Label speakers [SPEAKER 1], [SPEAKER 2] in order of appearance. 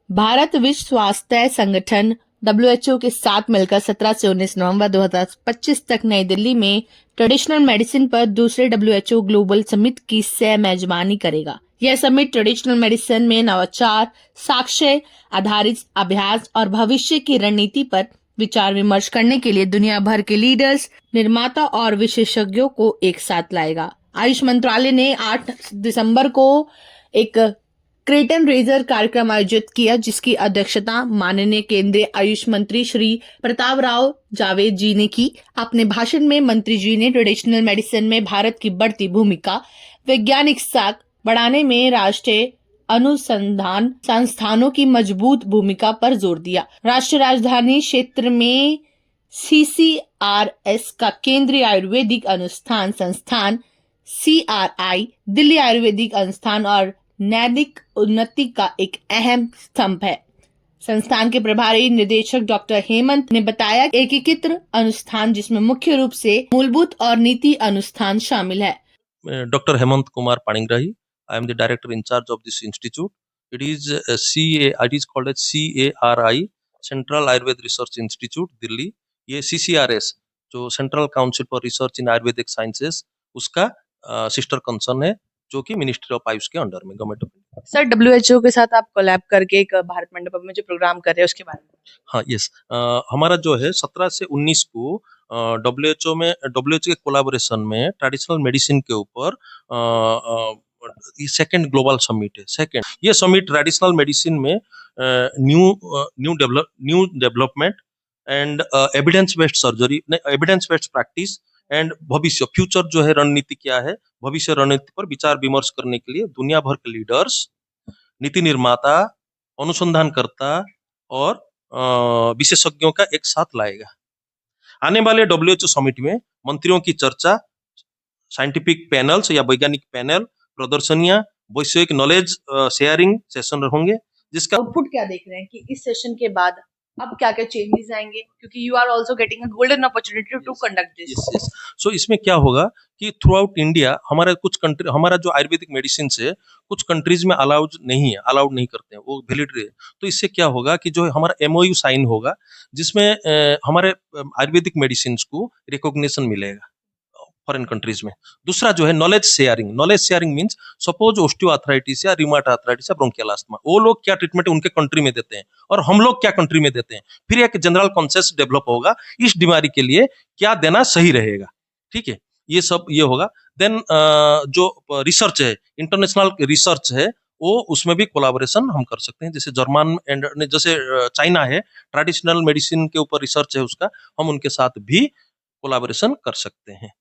[SPEAKER 1] भारत विश्व स्वास्थ्य संगठन WHO के साथ मिलकर 17 से 19 नवंबर 2025 तक नई दिल्ली में ट्रेडिशनल मेडिसिन पर दूसरे WHO ग्लोबल समिट की सह मेजबानी करेगा। यह समिट ट्रेडिशनल मेडिसिन में नवाचार, साक्ष्य आधारित अभ्यास और भविष्य की रणनीति पर विचार विमर्श करने के लिए दुनिया भर के लीडर्स, निर्माता और विशेषज्ञों को एक साथ लाएगा। आयुष मंत्रालय ने 8 दिसंबर को एक क्रेटन रेजर कार्यक्रम आयोजित किया, जिसकी अध्यक्षता माननीय केंद्रीय आयुष मंत्री श्री प्रताप राव जावेद जी ने की। अपने भाषण में मंत्री जी ने ट्रेडिशनल मेडिसिन में भारत की बढ़ती भूमिका, वैज्ञानिक साख बढ़ाने में राष्ट्रीय अनुसंधान संस्थानों की मजबूत भूमिका पर जोर दिया। राष्ट्रीय राजधानी क्षेत्र में CCRS का केंद्रीय आयुर्वेदिक अनुसंधान संस्थान CRI, दिल्ली आयुर्वेदिक अनुसंधान और नैतिक उन्नति का एक अहम स्तंभ है। संस्थान के प्रभारी निदेशक डॉक्टर हेमंत ने बताया, एकीकृत अनुसंधान जिसमें मुख्य रूप से मूलभूत और नीति अनुसंधान शामिल है।
[SPEAKER 2] Dr. Hemant Kumar Paninggrahi. I am the director in charge of this institute. It is it is called as CARI, Central Ayurveda Research Institute, Delhi. ये CCRS जो central council for research in Ayurvedic sciences उसका sister concern है, जो कि ministry of Ayush के under में government of India.
[SPEAKER 1] Sir, WHO के साथ आप कोलैब करके एक भारत मंडपम में जो प्रोग्राम कर रहे हैं उसके बारे में।
[SPEAKER 2] हाँ, यस, हमारा जो है 17 से 19 को WHO के कोलैबोरेशन में ट्रेडिशनल मेडिसिन के ऊपर ये सेकंड ग्लोबल समिट है। सेकंड ये समिट ट्रेडिशनल मेडिसिन में new development and evidence based surgery, evidence based practice and भविष्य फ्यूचर जो है रणनीति क्या है, भविष्य रणनीति पर विचार विमर्श करने के लिए दुनिया भर के लीडर्स, नीति निर्माता, अनुसंधानकर्ता और विशेषज्ञों का एक साथ लाएगा। आने वाले WHO समिट में मंत्रियों की चर्चा, साइंटिफिक पैनल्स या वैज्ञानिक पैनल, प्रदर्शनियां, वैश्विक नॉलेज शेयरिंग सेशन होंगे, जिसका
[SPEAKER 1] आउटपुट क्या देख रहे हैं कि इस सेशन के बाद अब क्या क्या चेंजेस आएंगे, क्योंकि you are also getting a golden opportunity to conduct this.
[SPEAKER 2] So इसमें क्या होगा कि थ्रू आउट इंडिया हमारा जो आयुर्वेदिक मेडिसिन है कुछ कंट्रीज में अलाउड नहीं करते हैं, वो वैलिड है। तो इससे क्या होगा कि जो हमारा MOU साइन होगा, जिसमें हमारे आयुर्वेदिक मेडिसिन को रिकॉग्निशन मिलेगा फॉरेन कंट्रीज में। दूसरा जो है knowledge sharing means suppose osteoarthritis या रिमाट आर्थराइटिस या ब्रोंकियल अस्थमा, वो लोग क्या ट्रीटमेंट उनके कंट्री में देते हैं और हम लोग क्या कंट्री में देते हैं, फिर एक जनरल कॉन्सेंसस डेवलप होगा इस बीमारी के लिए क्या देना सही रहेगा। ठीक है, ये होगा। देन जो रिसर्च है, इंटरनेशनल रिसर्च है, वो उसमें भी कोलैबोरेशन हम कर सकते हैं। जैसे जर्मन एंड जैसे चाइना है, ट्रेडिशनल मेडिसिन के ऊपर रिसर्च है उसका, हम उनके साथ भी कोलैबोरेशन कर सकते हैं।